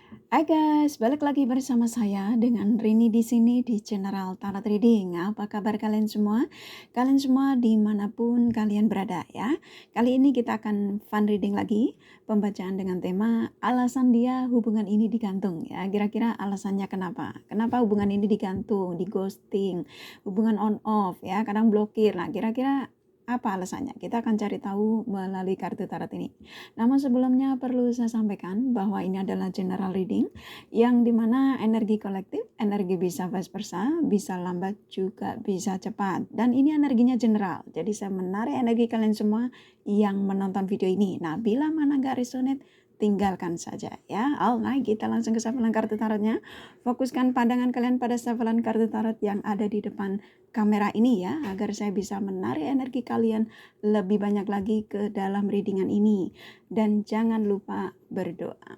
Hai guys, balik lagi bersama saya dengan Rini di sini di General Tarot Reading. Apa kabar kalian semua? Kalian semua dimanapun kalian berada ya. Kali ini kita akan fun reading lagi, pembacaan dengan tema alasan dia hubungan ini digantung ya. Kira-kira alasannya kenapa? Kenapa hubungan ini digantung, di ghosting, hubungan on off ya, kadang blokir. Nah, kira-kira apa alasannya? Kita akan cari tahu melalui kartu tarot ini. Namun sebelumnya perlu saya sampaikan bahwa ini adalah general reading yang dimana energi kolektif, energi bisa vice versa, bisa lambat juga bisa cepat. Dan ini energinya general, jadi saya menarik energi kalian semua yang menonton video ini. Nah, bila mana nggak resonate, tinggalkan saja ya. Alright, kita langsung ke shuffle kartu tarotnya. Fokuskan pandangan kalian pada shuffle kartu tarot yang ada di depan kamera ini ya, agar saya bisa menarik energi kalian lebih banyak lagi ke dalam readingan ini. Dan jangan lupa berdoa.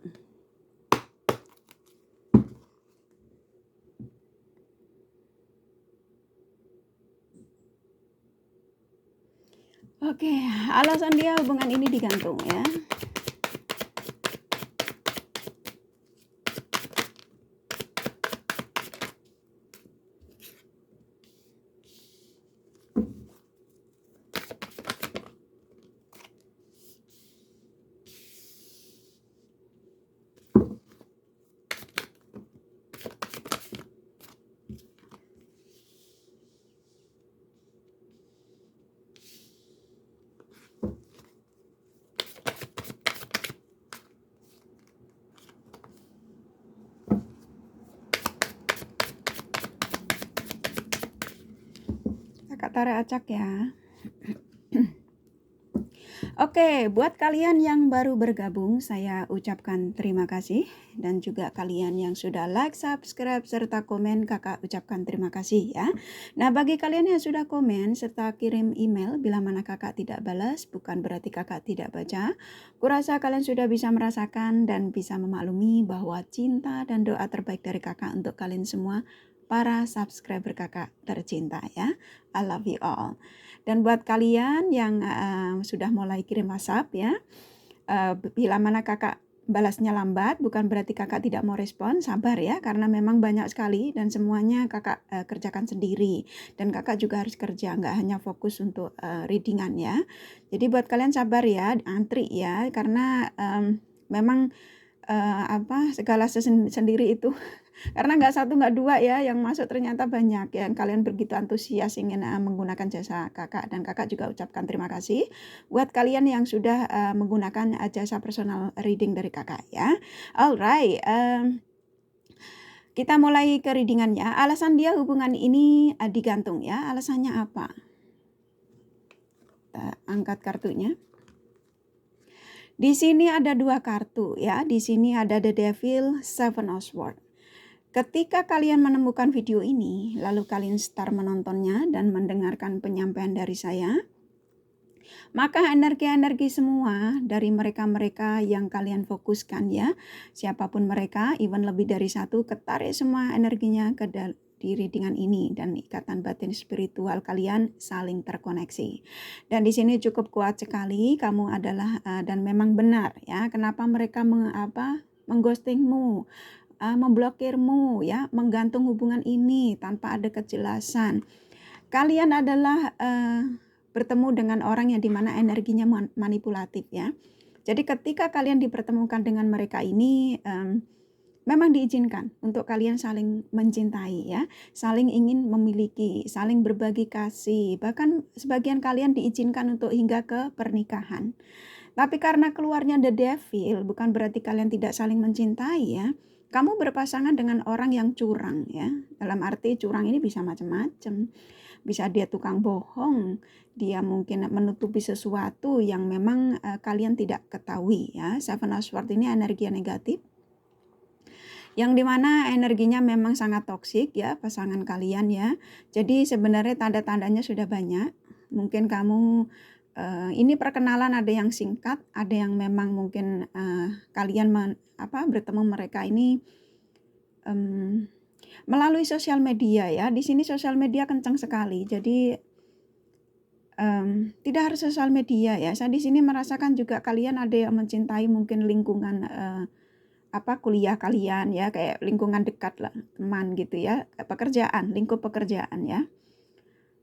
Oke, alasan dia hubungan ini digantung ya. Kakak tarik acak ya. Oke, buat kalian yang baru bergabung, saya ucapkan terima kasih. Dan juga kalian yang sudah like, subscribe, serta komen, kakak ucapkan terima kasih ya. Nah, bagi kalian yang sudah komen, serta kirim email, bila mana kakak tidak balas, bukan berarti kakak tidak baca. Kurasa kalian sudah bisa merasakan dan bisa memaklumi bahwa cinta dan doa terbaik dari kakak untuk kalian semua, para subscriber kakak tercinta ya. I love you all. Dan buat kalian yang sudah mulai kirim WhatsApp ya, bila mana kakak balasnya lambat, bukan berarti kakak tidak mau respon, sabar ya, karena memang banyak sekali dan semuanya kakak kerjakan sendiri. Dan kakak juga harus kerja, nggak hanya fokus untuk readingan ya. Jadi buat kalian sabar ya, antri ya, karena memang segala sendiri itu karena nggak satu nggak dua ya yang masuk, ternyata banyak ya. Kalian begitu antusias ingin menggunakan jasa kakak, dan kakak juga ucapkan terima kasih buat kalian yang sudah menggunakan jasa personal reading dari kakak ya. Alright, kita mulai ke readingannya. Alasan dia hubungan ini digantung ya. Alasannya apa? Kita angkat kartunya. Di sini ada dua kartu ya. Di sini ada The Devil, Seven of Swords. Ketika kalian menemukan video ini, lalu kalian start menontonnya dan mendengarkan penyampaian dari saya, maka energi-energi semua dari mereka-mereka yang kalian fokuskan ya, siapapun mereka, even lebih dari satu, ketarik semua energinya ke di readingan ini, dan ikatan batin spiritual kalian saling terkoneksi. Dan di sini cukup kuat sekali, kamu adalah dan memang benar ya, kenapa mereka mengghostingmu, memblokirmu ya, menggantung hubungan ini tanpa ada kejelasan. Kalian adalah bertemu dengan orang yang dimana energinya manipulatif ya. Jadi ketika kalian dipertemukan dengan mereka ini, memang diizinkan untuk kalian saling mencintai ya, saling ingin memiliki, saling berbagi kasih, bahkan sebagian kalian diizinkan untuk hingga ke pernikahan. Tapi karena keluarnya The Devil, bukan berarti kalian tidak saling mencintai ya. Kamu berpasangan dengan orang yang curang ya. Dalam arti curang ini bisa macam-macam. Bisa dia tukang bohong, dia mungkin menutupi sesuatu yang memang kalian tidak ketahui ya. Seven of Swords ini energi yang negatif, yang dimana energinya memang sangat toksik ya pasangan kalian ya. Jadi sebenarnya tanda-tandanya sudah banyak. Mungkin kamu ini perkenalan ada yang singkat, ada yang memang mungkin kalian bertemu mereka ini melalui sosial media ya. Di sini sosial media kencang sekali. Jadi tidak harus sosial media ya. Saya di sini merasakan juga kalian ada yang mencintai mungkin lingkungan kuliah kalian ya, kayak lingkungan dekat lah, teman gitu ya, pekerjaan, lingkup pekerjaan ya.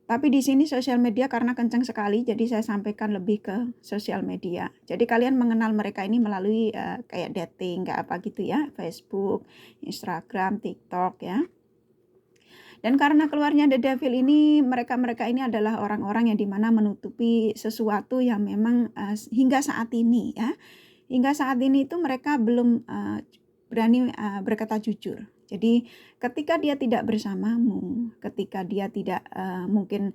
Tapi di sini sosial media karena kencang sekali, jadi saya sampaikan lebih ke sosial media. Jadi kalian mengenal mereka ini melalui kayak dating, kayak apa gitu ya, Facebook, Instagram, TikTok ya. Dan karena keluarnya The Devil ini, mereka ini adalah orang-orang yang dimana menutupi sesuatu yang memang hingga saat ini ya. Hingga saat ini itu mereka belum berani berkata jujur. Jadi ketika dia tidak bersamamu, ketika dia tidak mungkin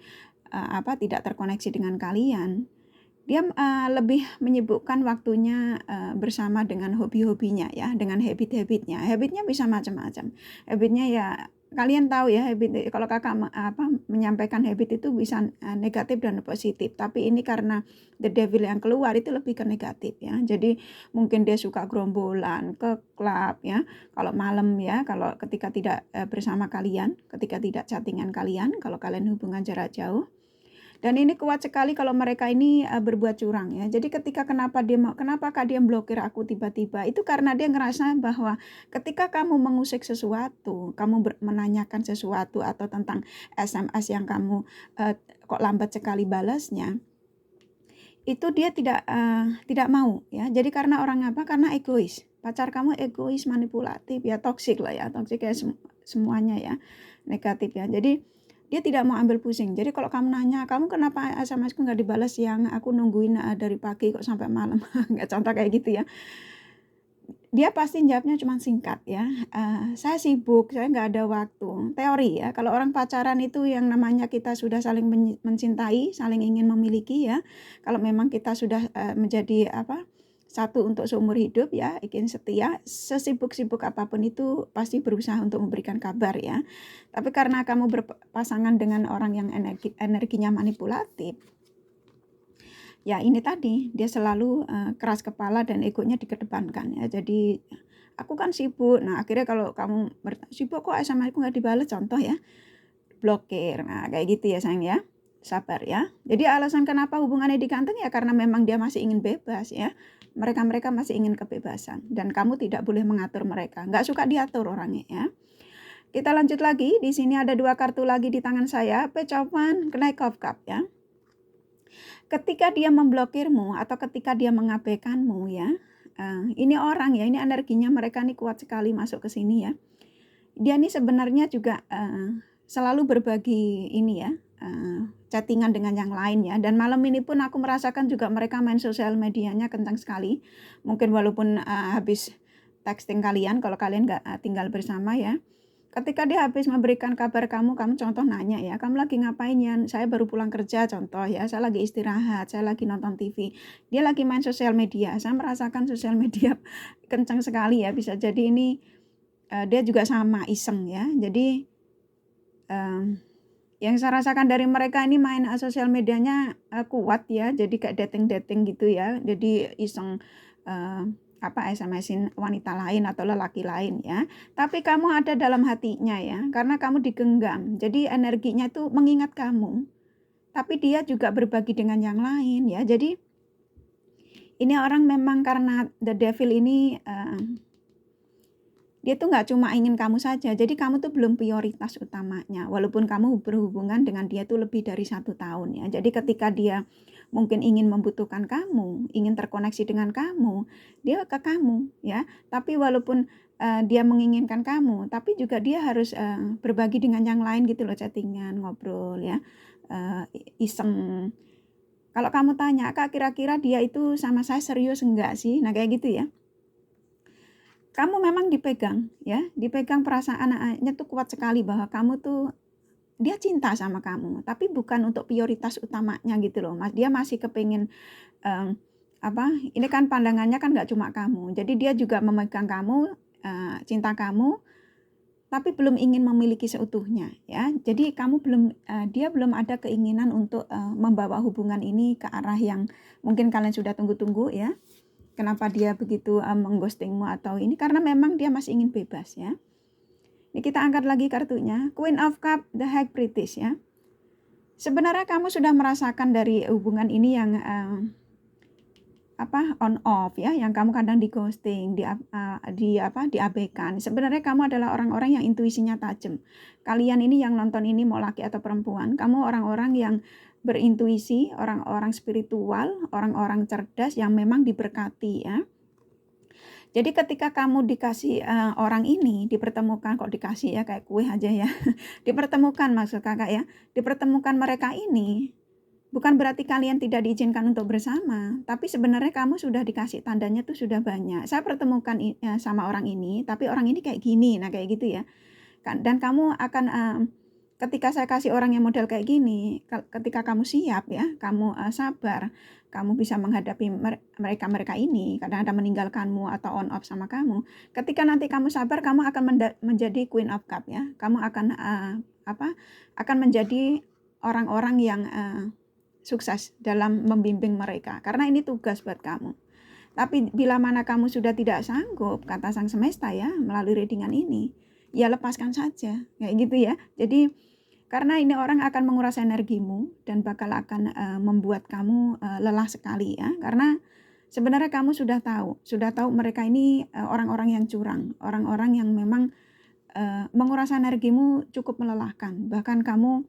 tidak terkoneksi dengan kalian, dia lebih menyibukkan waktunya bersama dengan hobi-hobinya ya, dengan habit-habitnya. Habitnya bisa macam-macam. Habitnya ya kalian tahu ya, habit kalau kakak menyampaikan habit itu bisa negatif dan positif. Tapi ini karena The Devil yang keluar itu lebih ke negatif ya. Jadi mungkin dia suka gerombolan, ke klub ya. Kalau malam ya, kalau ketika tidak bersama kalian, ketika tidak chattingan kalian, kalau kalian hubungan jarak jauh. Dan ini kuat sekali kalau mereka ini berbuat curang ya. Jadi kenapa Kak dia blokir aku tiba-tiba? Itu karena dia ngerasa bahwa ketika kamu mengusik sesuatu, kamu menanyakan sesuatu atau tentang SMS yang kamu kok lambat sekali balasnya, itu dia tidak mau ya. Jadi karena karena egois. Pacar kamu egois, manipulatif ya, toksik lah ya. Toksik kayak semuanya ya, negatif ya. Jadi dia tidak mau ambil pusing. Jadi kalau kamu nanya, kamu kenapa SMS-ku nggak dibalas siang? Aku nungguin dari pagi kok sampai malam. Nggak, contoh kayak gitu ya. Dia pasti jawabnya cuma singkat ya. Saya sibuk, saya nggak ada waktu. Teori ya. Kalau orang pacaran itu yang namanya kita sudah saling mencintai, saling ingin memiliki ya. Kalau memang kita sudah menjadi satu untuk seumur hidup ya, ingin setia, sesibuk-sibuk apapun itu pasti berusaha untuk memberikan kabar ya. Tapi karena kamu berpasangan dengan orang yang energinya manipulatif, ya ini tadi dia selalu keras kepala dan egonya dikedepankan ya. Jadi aku kan sibuk. Nah akhirnya kalau kamu sibuk kok SMS aku nggak dibalas, contoh ya, blokir. Nah kayak gitu ya sayang ya, sabar ya. Jadi alasan kenapa hubungannya digantung ya karena memang dia masih ingin bebas ya. Mereka masih ingin kebebasan dan kamu tidak boleh mengatur mereka. Nggak suka diatur orangnya ya. Kita lanjut lagi. Di sini ada 2 kartu lagi di tangan saya. Page of Wands, Knight of Cups ya. Ketika dia memblokirmu atau ketika dia mengabaikanmu ya. Ini orang ya, ini energinya mereka nih kuat sekali masuk ke sini ya. Dia nih sebenarnya juga selalu berbagi ini ya. Chattingan dengan yang lain ya. Dan malam ini pun aku merasakan juga mereka main sosial medianya kencang sekali. Mungkin walaupun habis texting kalian, kalau kalian nggak tinggal bersama ya. Ketika dia habis memberikan kabar kamu contoh nanya ya, kamu lagi ngapain ya? Saya baru pulang kerja contoh ya, saya lagi istirahat, saya lagi nonton TV. Dia lagi main sosial media. Saya merasakan sosial media kencang sekali ya. Bisa jadi ini dia juga sama iseng ya. Jadi yang saya rasakan dari mereka ini main sosial medianya kuat ya, jadi kayak dating gitu ya, jadi iseng SMS-in wanita lain atau lelaki lain ya. Tapi kamu ada dalam hatinya ya, karena kamu digenggam, jadi energinya itu mengingat kamu. Tapi dia juga berbagi dengan yang lain ya. Jadi ini orang memang karena The Devil ini dia tuh nggak cuma ingin kamu saja, jadi kamu tuh belum prioritas utamanya, walaupun kamu berhubungan dengan dia tuh lebih dari 1 tahun ya. Jadi ketika dia mungkin ingin membutuhkan kamu, ingin terkoneksi dengan kamu, dia ke kamu ya. Tapi walaupun dia menginginkan kamu, tapi juga dia harus berbagi dengan yang lain gitu loh, chattingan, ngobrol ya, iseng. Kalau kamu tanya, Kak kira-kira dia itu sama saya serius enggak sih? Nah kayak gitu ya. Kamu memang dipegang ya, dipegang perasaannya tuh kuat sekali bahwa kamu tuh dia cinta sama kamu, tapi bukan untuk prioritas utamanya gitu loh. Dia masih kepingin ini kan pandangannya kan nggak cuma kamu. Jadi dia juga memegang kamu, cinta kamu, tapi belum ingin memiliki seutuhnya ya. Jadi dia belum ada keinginan untuk membawa hubungan ini ke arah yang mungkin kalian sudah tunggu-tunggu ya. Kenapa dia begitu mengghostingmu atau ini? Karena memang dia masih ingin bebas ya. Ini kita angkat lagi kartunya. Queen of Cups, The High Priestess ya. Sebenarnya kamu sudah merasakan dari hubungan ini yang on off ya, yang kamu kadang di ghosting, diabaikan. Sebenarnya kamu adalah orang-orang yang intuisinya tajam. Kalian ini yang nonton ini mau laki atau perempuan, kamu orang-orang yang berintuisi, orang-orang spiritual, orang-orang cerdas yang memang diberkati ya. Jadi ketika kamu dikasih orang ini dipertemukan, kok dikasih ya kayak kue aja ya. Dipertemukan maksud kakak ya. Dipertemukan mereka ini bukan berarti kalian tidak diizinkan untuk bersama, tapi sebenarnya kamu sudah dikasih tandanya tuh sudah banyak. Saya pertemukan sama orang ini, tapi orang ini kayak gini, nah kayak gitu ya. Dan kamu akan ketika saya kasih orang yang model kayak gini, ketika kamu siap ya, kamu sabar, kamu bisa menghadapi mereka ini, kadang-kadang meninggalkanmu atau on off sama kamu. Ketika nanti kamu sabar, kamu akan menjadi Queen of Cup ya. Kamu akan akan menjadi orang-orang yang sukses dalam membimbing mereka, karena ini tugas buat kamu. Tapi bila mana kamu sudah tidak sanggup, kata sang semesta ya, melalui readingan ini, ya lepaskan saja, kayak gitu ya. Jadi karena ini orang akan menguras energimu dan bakal akan membuat kamu lelah sekali ya, karena sebenarnya kamu sudah tahu mereka ini orang-orang yang curang, orang-orang yang memang menguras energimu cukup melelahkan. Bahkan kamu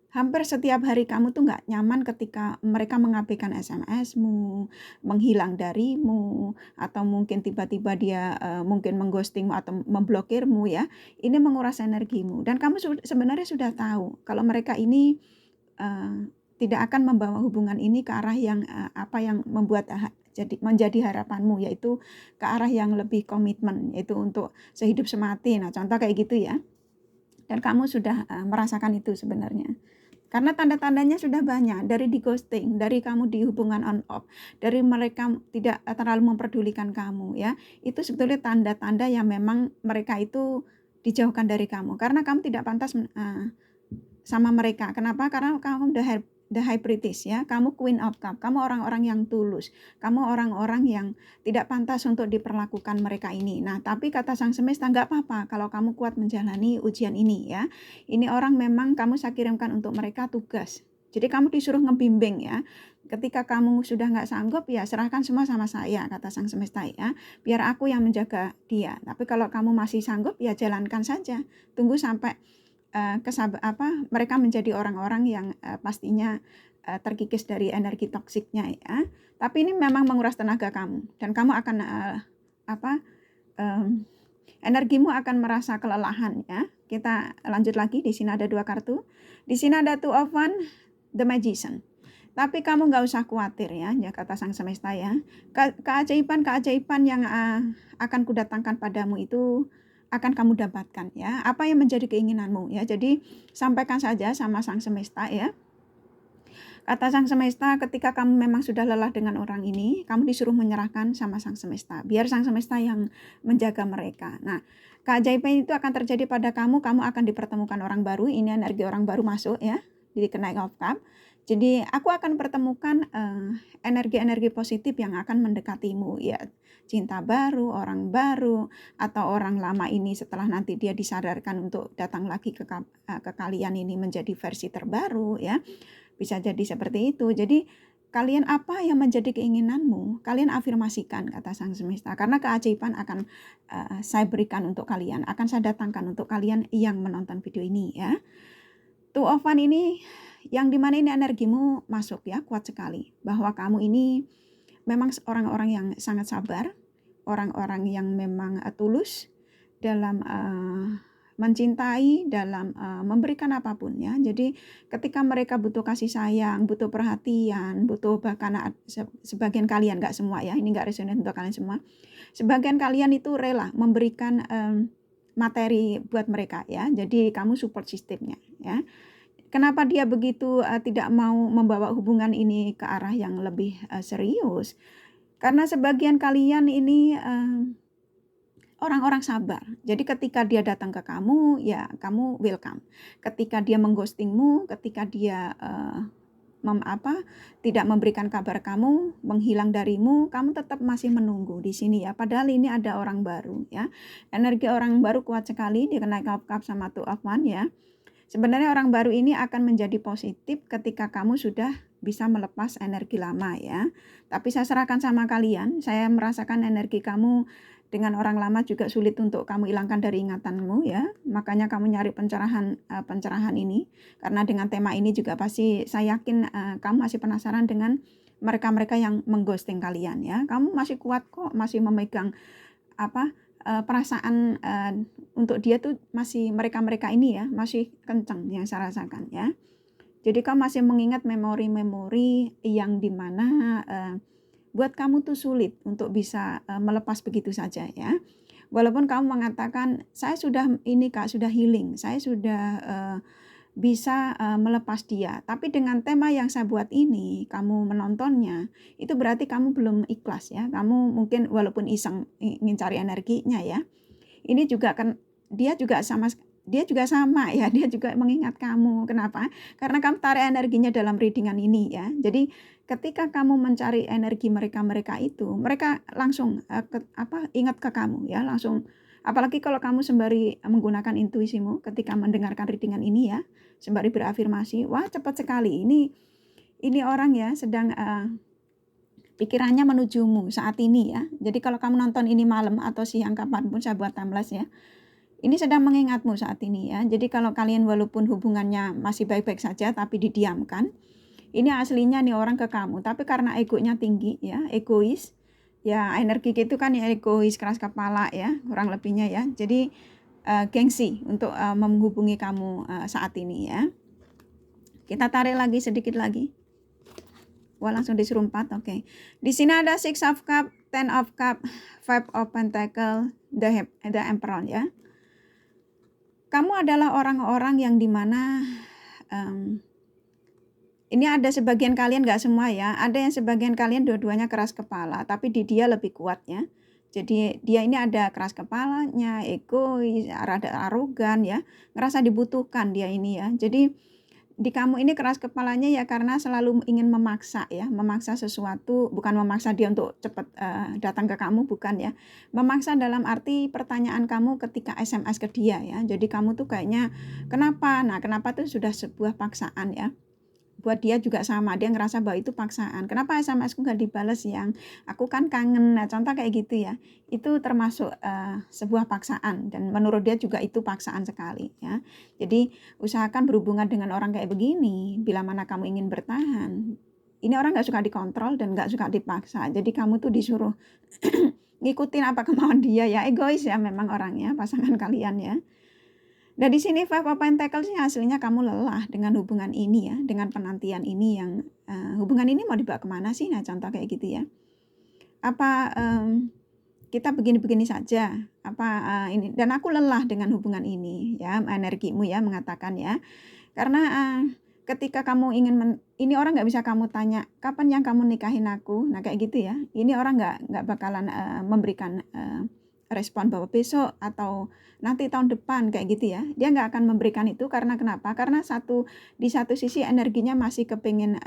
hampir setiap hari kamu tuh nggak nyaman ketika mereka mengabaikan SMS-mu, menghilang darimu, atau mungkin tiba-tiba dia mungkin mengghostingmu atau memblokirmu ya. Ini menguras energimu. Dan kamu sebenarnya sudah tahu kalau mereka ini tidak akan membawa hubungan ini ke arah yang yang membuat menjadi harapanmu, yaitu ke arah yang lebih komitmen, yaitu untuk sehidup semati. Nah, contoh kayak gitu ya. Dan kamu sudah merasakan itu sebenarnya. Karena tanda-tandanya sudah banyak, dari di ghosting, dari kamu di hubungan on off, dari mereka tidak terlalu memperdulikan kamu ya. Itu sebetulnya tanda-tanda yang memang mereka itu dijauhkan dari kamu, karena kamu tidak pantas sama mereka. Kenapa? Karena kamu the high priestess ya, kamu Queen of Cup, kamu orang-orang yang tulus, kamu orang-orang yang tidak pantas untuk diperlakukan mereka ini. Nah, tapi kata sang semesta, nggak apa-apa kalau kamu kuat menjalani ujian ini ya. Ini orang memang kamu saya kirimkan untuk mereka tugas. Jadi kamu disuruh ngebimbing ya. Ketika kamu sudah nggak sanggup ya serahkan semua sama saya, kata sang semesta ya. Biar aku yang menjaga dia. Tapi kalau kamu masih sanggup ya jalankan saja. Tunggu sampai mereka menjadi orang-orang yang pastinya terkikis dari energi toksiknya ya. Tapi ini memang menguras tenaga kamu dan kamu akan energimu akan merasa kelelahan ya. Kita lanjut lagi, di sini ada 2 kartu. Di sini ada Two of Wands, The Magician. Tapi kamu nggak usah khawatir ya, kata sang semesta ya. Keajaiban yang akan kudatangkan padamu itu akan kamu dapatkan ya. Apa yang menjadi keinginanmu ya. Jadi sampaikan saja sama sang semesta ya. Kata sang semesta, ketika kamu memang sudah lelah dengan orang ini, kamu disuruh menyerahkan sama sang semesta. Biar sang semesta yang menjaga mereka. Nah, keajaiban itu akan terjadi pada kamu akan dipertemukan orang baru. Ini energi orang baru masuk ya, di Knight of Cups. Jadi aku akan pertemukan energi-energi positif yang akan mendekatimu ya. Cinta baru, orang baru, atau orang lama ini setelah nanti dia disadarkan untuk datang lagi ke kalian ini menjadi versi terbaru ya. Bisa jadi seperti itu. Jadi kalian apa yang menjadi keinginanmu, kalian afirmasikan, kata sang semesta. Karena keajaiban akan saya berikan untuk kalian, akan saya datangkan untuk kalian yang menonton video ini ya. Two of Wands ini yang dimana ini energimu masuk ya, kuat sekali. Bahwa kamu ini memang orang-orang yang sangat sabar, orang-orang yang memang tulus dalam mencintai, dalam memberikan apapun ya. Jadi ketika mereka butuh kasih sayang, butuh perhatian, butuh bahkan sebagian kalian, nggak semua ya, ini nggak resonate untuk kalian semua. Sebagian kalian itu rela memberikan materi buat mereka ya. Jadi kamu support sistemnya ya. Kenapa dia begitu tidak mau membawa hubungan ini ke arah yang lebih serius? Karena sebagian kalian ini orang-orang sabar. Jadi ketika dia datang ke kamu, ya kamu welcome. Ketika dia mengghostingmu, ketika dia tidak memberikan kabar kamu, menghilang darimu, kamu tetap masih menunggu di sini ya. Padahal ini ada orang baru ya. Energi orang baru kuat sekali, dia kena cup sama Two of Wands ya. Sebenarnya orang baru ini akan menjadi positif ketika kamu sudah bisa melepas energi lama ya. Tapi saya serahkan sama kalian, saya merasakan energi kamu dengan orang lama juga sulit untuk kamu hilangkan dari ingatanmu ya. Makanya kamu nyari pencerahan ini. Karena dengan tema ini juga pasti saya yakin kamu masih penasaran dengan mereka-mereka yang mengghosting kalian ya. Kamu masih kuat kok, masih memegang perasaan untuk dia tuh masih mereka-mereka ini ya, masih kencang yang saya rasakan ya. Jadi kamu masih mengingat memori-memori yang dimana buat kamu tuh sulit untuk bisa melepas begitu saja ya. Walaupun kamu mengatakan saya sudah ini Kak, sudah healing, saya sudah bisa melepas dia. Tapi dengan tema yang saya buat ini, kamu menontonnya, itu berarti kamu belum ikhlas ya. Kamu mungkin walaupun iseng ingin cari energinya ya. Ini juga kan dia juga sama ya, dia juga mengingat kamu. Kenapa? Karena kamu tarik energinya dalam readingan ini ya. Jadi ketika kamu mencari energi mereka itu, mereka langsung ingat ke kamu ya, langsung. Apalagi kalau kamu sembari menggunakan intuisimu ketika mendengarkan readingan ini ya, sembari berafirmasi, wah cepat sekali ini orang ya sedang pikirannya menujumu saat ini ya. Jadi kalau kamu nonton ini malam atau siang kapanpun saya buat timeless ya, ini sedang mengingatmu saat ini ya. Jadi kalau kalian walaupun hubungannya masih baik-baik saja tapi didiamkan, ini aslinya nih orang ke kamu. Tapi karena egonya tinggi ya, egois, ya energi itu kan ya egois, keras kepala ya, kurang lebihnya ya. Jadi gengsi untuk menghubungi kamu saat ini ya. Kita tarik lagi sedikit lagi. Wah langsung disuruh 4, oke. Di sini ada 6 of Cup, 10 of Cup, 5 of Pentacle, the Emperor ya. Kamu adalah orang-orang yang dimana ini ada sebagian kalian, gak semua ya, ada yang sebagian kalian dua-duanya keras kepala, tapi di dia lebih kuat ya. Jadi dia ini ada keras kepalanya, egois, rada arogan ya, ngerasa dibutuhkan dia ini ya. Jadi di kamu ini keras kepalanya ya karena selalu ingin memaksa ya, memaksa sesuatu, bukan memaksa dia untuk cepat datang ke kamu, bukan ya. Memaksa dalam arti pertanyaan kamu ketika SMS ke dia ya. Jadi kamu tuh kayaknya kenapa? Nah, kenapa tuh sudah sebuah paksaan ya. Buat dia juga sama, dia ngerasa bahwa itu paksaan. Kenapa SMS-ku nggak dibales yang aku kan kangen. Nah, contoh kayak gitu ya. Itu termasuk sebuah paksaan dan menurut dia juga itu paksaan sekali ya. Jadi usahakan berhubungan dengan orang kayak begini. Bila mana kamu ingin bertahan, ini orang nggak suka dikontrol dan nggak suka dipaksa. Jadi kamu tuh disuruh ngikutin apa kemauan dia ya. Egois ya memang orangnya, pasangan kalian ya. Nah di sini Five of Pentacles hasilnya kamu lelah dengan hubungan ini ya, dengan penantian ini yang hubungan ini mau dibawa kemana sih? Nah contoh kayak gitu ya. Apa kita begini-begini saja? Apa ini? Dan aku lelah dengan hubungan ini ya, energimu ya mengatakan ya. Karena ketika kamu ingin ini orang nggak bisa kamu tanya kapan yang kamu nikahin aku. Nah kayak gitu ya. Ini orang nggak bakalan memberikan respon bahwa besok atau nanti tahun depan kayak gitu ya. Dia nggak akan memberikan itu karena kenapa? Karena di satu sisi energinya masih kepingin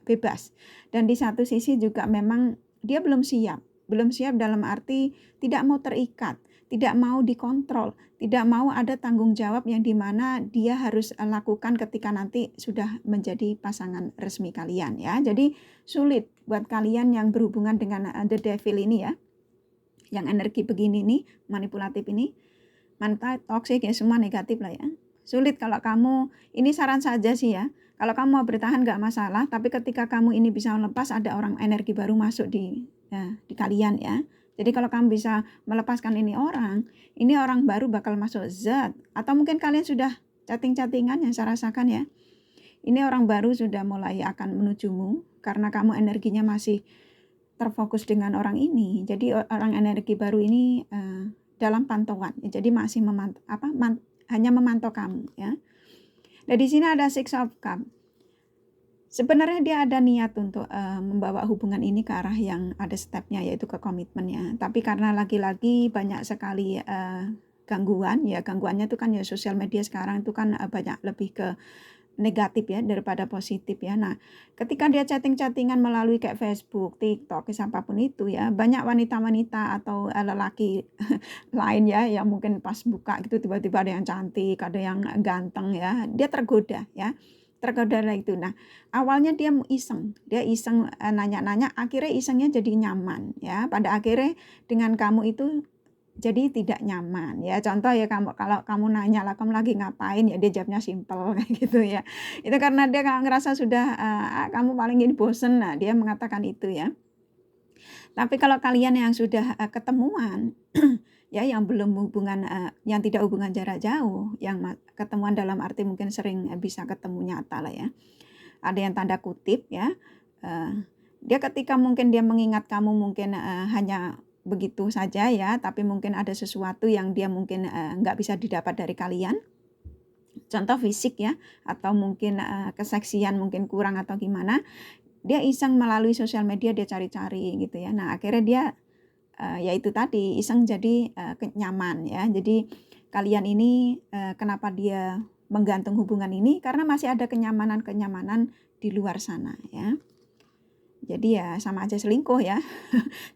bebas. Dan di satu sisi juga memang dia belum siap. Belum siap dalam arti tidak mau terikat, tidak mau dikontrol, tidak mau ada tanggung jawab yang dimana dia harus lakukan ketika nanti sudah menjadi pasangan resmi kalian ya. Jadi sulit buat kalian yang berhubungan dengan the devil ini ya. Yang energi begini nih, manipulatif ini, toxic ya, semua negatif lah ya. Sulit kalau kamu, ini saran saja sih ya, kalau kamu mau bertahan gak masalah, tapi ketika kamu ini bisa melepas, ada orang energi baru masuk di kalian ya. Jadi kalau kamu bisa melepaskan ini orang baru bakal masuk zat, atau mungkin kalian sudah chatting-chattingan yang saya rasakan ya. Ini orang baru sudah mulai akan menujumu, karena kamu energinya masih terfokus dengan orang ini. Jadi orang energi baru ini dalam pantauan. Jadi masih hanya memantau kamu ya. Nah di sini ada 6 of Cup. Sebenarnya dia ada niat untuk membawa hubungan ini ke arah yang ada stepnya yaitu ke komitmen ya. Tapi karena lagi-lagi banyak sekali gangguan ya, gangguannya itu kan ya sosial media sekarang itu kan banyak lebih ke negatif ya daripada positif ya. Nah, ketika dia chatting-chattingan melalui kayak Facebook, TikTok, apapun itu ya, banyak wanita-wanita atau lelaki lain ya yang mungkin pas buka gitu tiba-tiba ada yang cantik, ada yang ganteng ya, dia tergoda ya. tergoda itu. Nah, awalnya dia iseng, nanya-nanya, akhirnya isengnya jadi nyaman ya. Pada akhirnya dengan kamu itu jadi tidak nyaman ya. Contoh ya, kalau kamu nanya lah, kamu lagi ngapain, ya dia jawabnya simple kayak gitu ya. Itu karena dia ngerasa sudah kamu paling ini bosen, nah dia mengatakan itu ya. Tapi kalau kalian yang sudah ketemuan ya, yang belum hubungan yang tidak hubungan jarak jauh, yang ketemuan dalam arti mungkin sering bisa ketemu nyata lah ya. Ada yang tanda kutip ya. Dia ketika mungkin dia mengingat kamu mungkin hanya begitu saja ya, tapi mungkin ada sesuatu yang dia mungkin nggak bisa didapat dari kalian. Contoh fisik ya, atau mungkin keseksian mungkin kurang atau gimana. Dia iseng melalui sosial media, dia cari-cari gitu ya. Nah akhirnya dia ya itu tadi, iseng jadi nyaman ya. Jadi kalian ini kenapa dia menggantung hubungan ini, karena masih ada kenyamanan-kenyamanan di luar sana ya. Jadi ya sama aja selingkuh ya.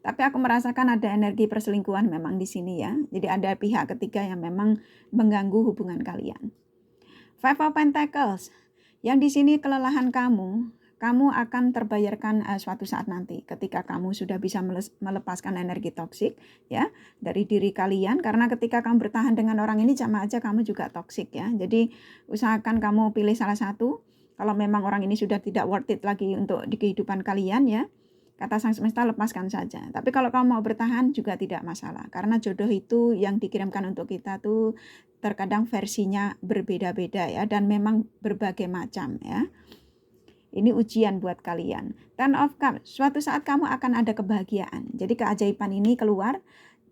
Tapi aku merasakan ada energi perselingkuhan memang di sini ya. Jadi ada pihak ketiga yang memang mengganggu hubungan kalian. Five of Pentacles. Yang di sini kelelahan kamu akan terbayarkan suatu saat nanti ketika kamu sudah bisa melepaskan energi toksik ya dari diri kalian, karena ketika kamu bertahan dengan orang ini sama aja kamu juga toksik ya. Jadi usahakan kamu pilih salah satu. Kalau memang orang ini sudah tidak worth it lagi untuk di kehidupan kalian ya, kata sang semesta lepaskan saja. Tapi kalau kamu mau bertahan juga tidak masalah, karena jodoh itu yang dikirimkan untuk kita tuh terkadang versinya berbeda-beda ya, dan memang berbagai macam ya. Ini ujian buat kalian. Ten of Cups, suatu saat kamu akan ada kebahagiaan. Jadi keajaiban ini keluar,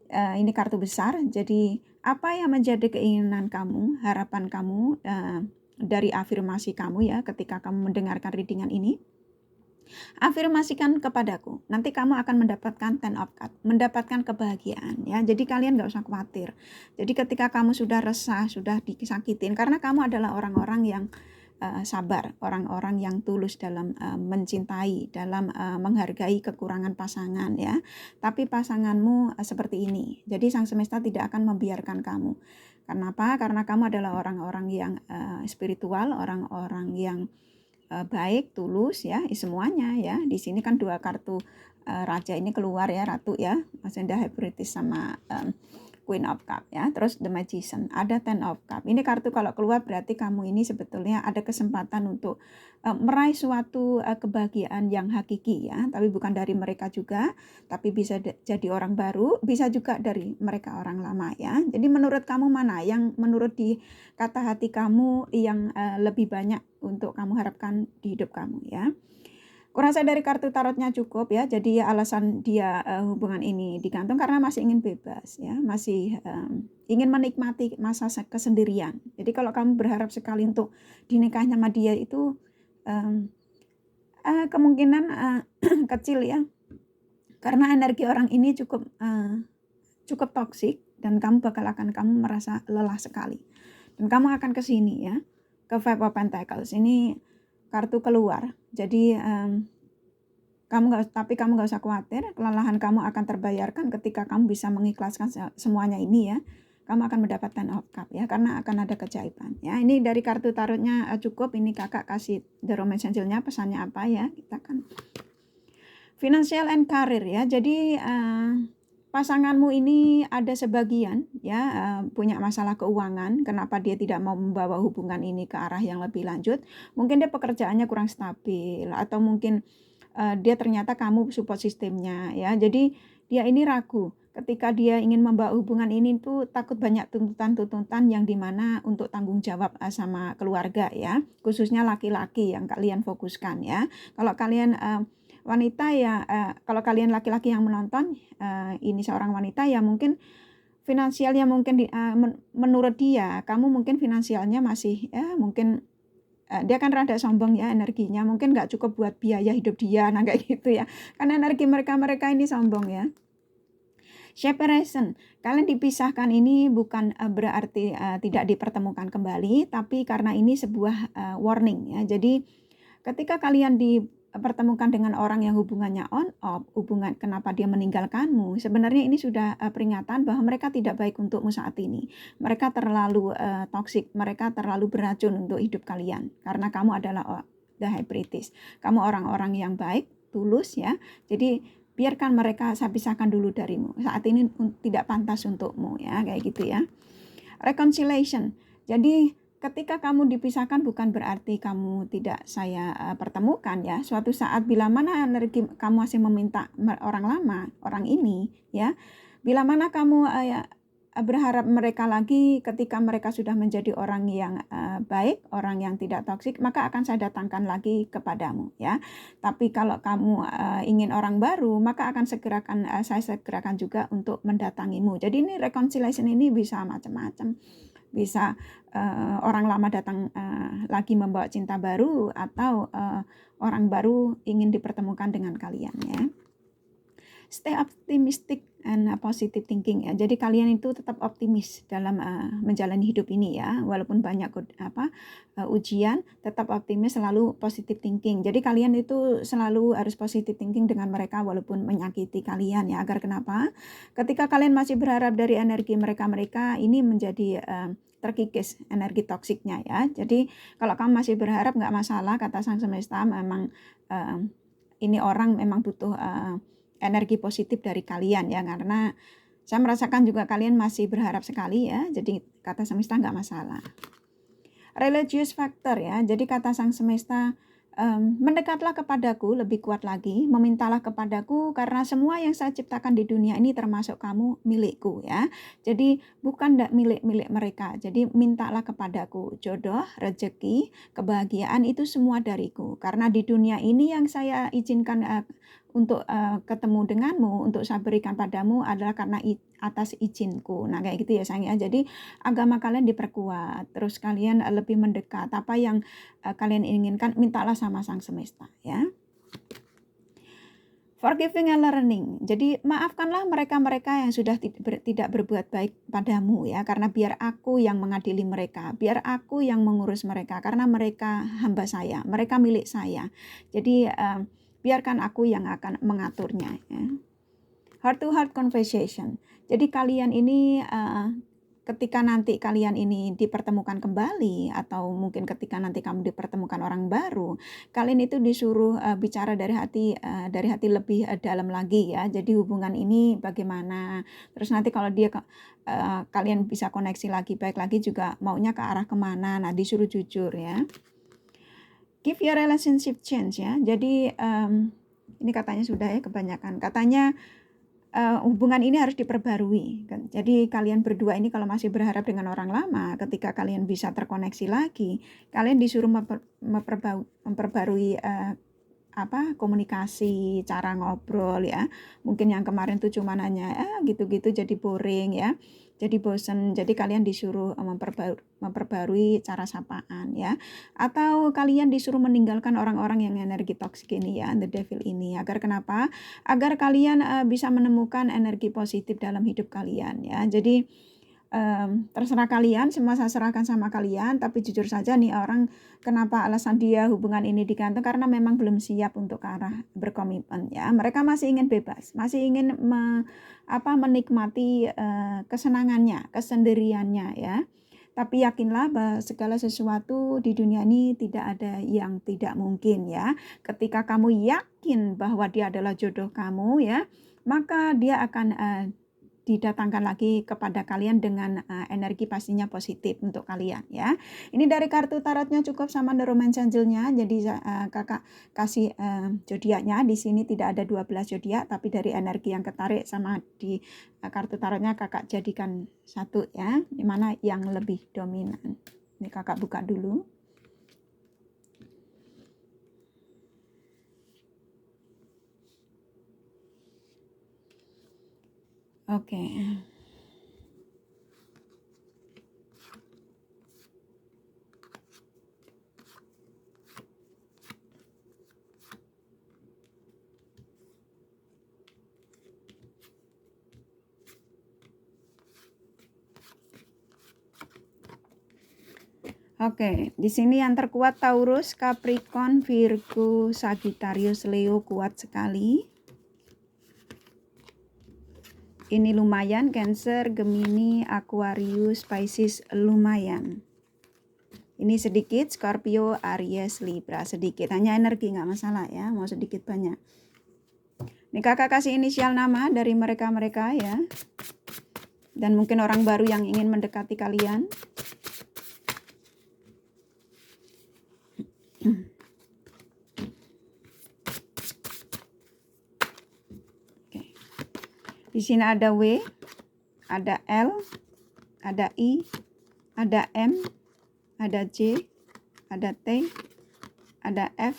ini kartu besar. Jadi apa yang menjadi keinginan kamu, harapan kamu dari afirmasi kamu ya ketika kamu mendengarkan readingan ini? Afirmasikan kepadaku, nanti kamu akan mendapatkan Ten of Cups, mendapatkan kebahagiaan ya. Jadi kalian gak usah khawatir. Jadi ketika kamu sudah resah, sudah disakitin, karena kamu adalah orang-orang yang sabar, orang-orang yang tulus dalam mencintai, dalam menghargai kekurangan pasangan ya. Tapi pasanganmu seperti ini. Jadi sang semesta tidak akan membiarkan kamu. Kenapa? Karena kamu adalah orang-orang yang spiritual, orang-orang yang baik, tulus ya, semuanya ya. Di sini kan dua kartu raja ini keluar ya, ratu ya, Ascendant High Priestess sama Queen of Cups ya. Terus The Magician, ada Ten of Cups. Ini kartu kalau keluar berarti kamu ini sebetulnya ada kesempatan untuk meraih suatu kebahagiaan yang hakiki ya, tapi bukan dari mereka juga, tapi bisa jadi orang baru, bisa juga dari mereka orang lama ya. Jadi menurut kamu mana yang menurut di kata hati kamu yang lebih banyak untuk kamu harapkan di hidup kamu ya. Kurasa dari kartu tarotnya cukup ya. Jadi alasan dia hubungan ini digantung karena masih ingin bebas ya, masih ingin menikmati masa kesendirian. Jadi kalau kamu berharap sekali untuk dinikahi sama dia itu kemungkinan kecil ya. Karena energi orang ini cukup toksik dan kamu merasa lelah sekali. Dan kamu akan ke sini ya, ke Five of Pentacles. Ini kartu keluar. Jadi kamu nggak usah khawatir, kelelahan kamu akan terbayarkan ketika kamu bisa mengikhlaskan semuanya ini ya. Kamu akan mendapatkan Ten of Cups ya, karena akan ada keajaiban ya. Ini dari kartu tarotnya cukup. Ini kakak kasih The Romance Angel-nya, pesannya apa ya, kita kan financial and career ya. Jadi pasanganmu ini ada sebagian ya punya masalah keuangan. Kenapa dia tidak mau membawa hubungan ini ke arah yang lebih lanjut? Mungkin dia pekerjaannya kurang stabil, atau mungkin dia ternyata kamu support sistemnya ya. Jadi dia ini ragu ketika dia ingin membawa hubungan ini tuh, takut banyak tuntutan-tuntutan yang dimana untuk tanggung jawab sama keluarga ya, khususnya laki-laki yang kalian fokuskan ya. Kalau kalian wanita ya, kalau kalian laki-laki yang menonton ini seorang wanita ya, mungkin finansialnya mungkin menurut dia, kamu mungkin finansialnya masih ya mungkin dia kan rada sombong ya energinya, mungkin nggak cukup buat biaya hidup dia, nah kayak gitu ya. Karena energi mereka ini sombong ya. Separation, kalian dipisahkan ini bukan berarti tidak dipertemukan kembali, tapi karena ini sebuah warning ya. Jadi ketika kalian pertemukan dengan orang yang hubungannya on off, hubungan kenapa dia meninggalkanmu, sebenarnya ini sudah peringatan bahwa mereka tidak baik untukmu saat ini. Mereka terlalu toksik, mereka terlalu beracun untuk hidup kalian karena kamu adalah the high priestess. Kamu orang-orang yang baik, tulus ya. Jadi biarkan mereka saya pisahkan dulu darimu. Saat ini tidak pantas untukmu ya, kayak gitu ya. Reconciliation. Jadi ketika kamu dipisahkan bukan berarti kamu tidak saya pertemukan ya. Suatu saat bila mana energi kamu masih meminta orang lama, orang ini ya. Bila mana kamu berharap mereka lagi ketika mereka sudah menjadi orang yang baik, orang yang tidak toksik, maka akan saya datangkan lagi kepadamu ya. Tapi kalau kamu ingin orang baru, maka akan saya segerakan juga untuk mendatangimu. Jadi ini reconciliation ini bisa macam-macam. Bisa orang lama datang lagi membawa cinta baru atau orang baru ingin dipertemukan dengan kalian ya. Stay optimistic and positive thinking ya. Jadi kalian itu tetap optimis dalam menjalani hidup ini ya. Walaupun banyak ujian, tetap optimis, selalu positive thinking. Jadi kalian itu selalu harus positive thinking dengan mereka walaupun menyakiti kalian ya. Agar kenapa? Ketika kalian masih berharap dari energi mereka ini menjadi terkikis energi toksiknya ya. Jadi kalau kamu masih berharap nggak masalah, kata Sang Semesta, memang ini orang memang butuh energi positif dari kalian ya, karena saya merasakan juga kalian masih berharap sekali ya. Jadi kata semesta nggak masalah. Religious factor ya. Jadi kata Sang Semesta, mendekatlah kepadaku lebih kuat lagi, memintalah kepadaku karena semua yang saya ciptakan di dunia ini termasuk kamu milikku ya. Jadi bukan milik mereka. Jadi mintalah kepadaku jodoh, rezeki, kebahagiaan itu semua dariku. Karena di dunia ini yang saya izinkan untuk ketemu denganmu, untuk saya berikan padamu adalah karena atas izinku. Nah kayak gitu ya sayang ya. Jadi agama kalian diperkuat, terus kalian lebih mendekat. Apa yang kalian inginkan, mintalah sama Sang Semesta ya. Forgiving and learning. Jadi maafkanlah mereka-mereka yang sudah tidak berbuat baik padamu ya, karena biar aku yang mengadili mereka, biar aku yang mengurus mereka, karena mereka hamba saya, mereka milik saya. Jadi biarkan aku yang akan mengaturnya ya. Heart to heart conversation. Jadi kalian ini ketika nanti kalian ini dipertemukan kembali, atau mungkin ketika nanti kamu dipertemukan orang baru, kalian itu disuruh bicara dari hati lebih dalam lagi ya. Jadi hubungan ini bagaimana, terus nanti kalau kalian bisa koneksi lagi, baik lagi juga maunya ke arah kemana. Nah disuruh jujur ya. Give your relationship change ya. Jadi ini katanya sudah ya kebanyakan. Katanya hubungan ini harus diperbarui. Jadi kalian berdua ini kalau masih berharap dengan orang lama, ketika kalian bisa terkoneksi lagi, kalian disuruh memperbarui komunikasi, cara ngobrol ya. Mungkin yang kemarin tuh cuma hanya gitu-gitu jadi boring ya. Jadi bosen. Jadi kalian disuruh memperbarui cara sapaan ya. Atau kalian disuruh meninggalkan orang-orang yang energi toksik ini ya, the devil ini. Agar kenapa? Agar kalian bisa menemukan energi positif dalam hidup kalian ya. Jadi terserah kalian, semua saya serahkan sama kalian. Tapi jujur saja nih orang, kenapa alasan dia hubungan ini digantung, karena memang belum siap untuk ke arah berkomitmen ya. Mereka masih ingin bebas, masih ingin menikmati kesenangannya, kesendiriannya ya. Tapi yakinlah bahwa segala sesuatu di dunia ini tidak ada yang tidak mungkin ya. Ketika kamu yakin bahwa dia adalah jodoh kamu ya, maka dia akan didatangkan lagi kepada kalian dengan energi pastinya positif untuk kalian ya. Ini dari kartu tarotnya cukup sama the romance angelnya. Jadi kakak kasih zodiaknya di sini tidak ada 12 zodiak, tapi dari energi yang ketarik sama di kartu tarotnya kakak jadikan satu ya, dimana yang lebih dominan. Ini kakak buka dulu. Oke. Oke, di sini yang terkuat Taurus, Capricorn, Virgo, Sagittarius, Leo kuat sekali. Ini lumayan, Cancer, Gemini, Aquarius, Pisces lumayan. Ini sedikit, Scorpio, Aries, Libra sedikit. Hanya energi, nggak masalah ya, mau sedikit banyak. Ini kakak kasih inisial nama dari mereka-mereka ya. Dan mungkin orang baru yang ingin mendekati kalian. Oke. Di sini ada W, ada L, ada I, ada M, ada J, ada T, ada F,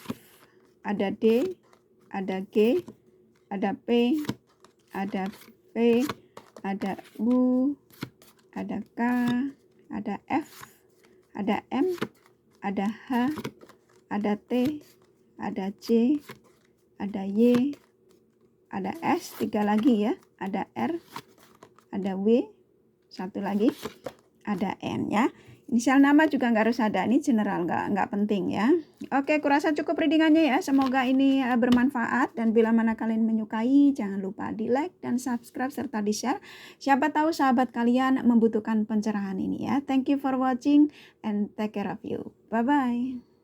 ada D, ada G, ada P, ada P, ada U, ada K, ada F, ada M, ada H, ada T, ada C, ada Y, ada S, 3 lagi ya, ada R, ada W, 1 lagi, ada N ya. Inisial nama juga nggak harus ada, ini general, nggak penting ya. Oke, kurasa cukup readingannya ya. Semoga ini bermanfaat, dan bila mana kalian menyukai, jangan lupa di like dan subscribe serta di share. Siapa tahu sahabat kalian membutuhkan pencerahan ini ya. Thank you for watching and take care of you. Bye bye.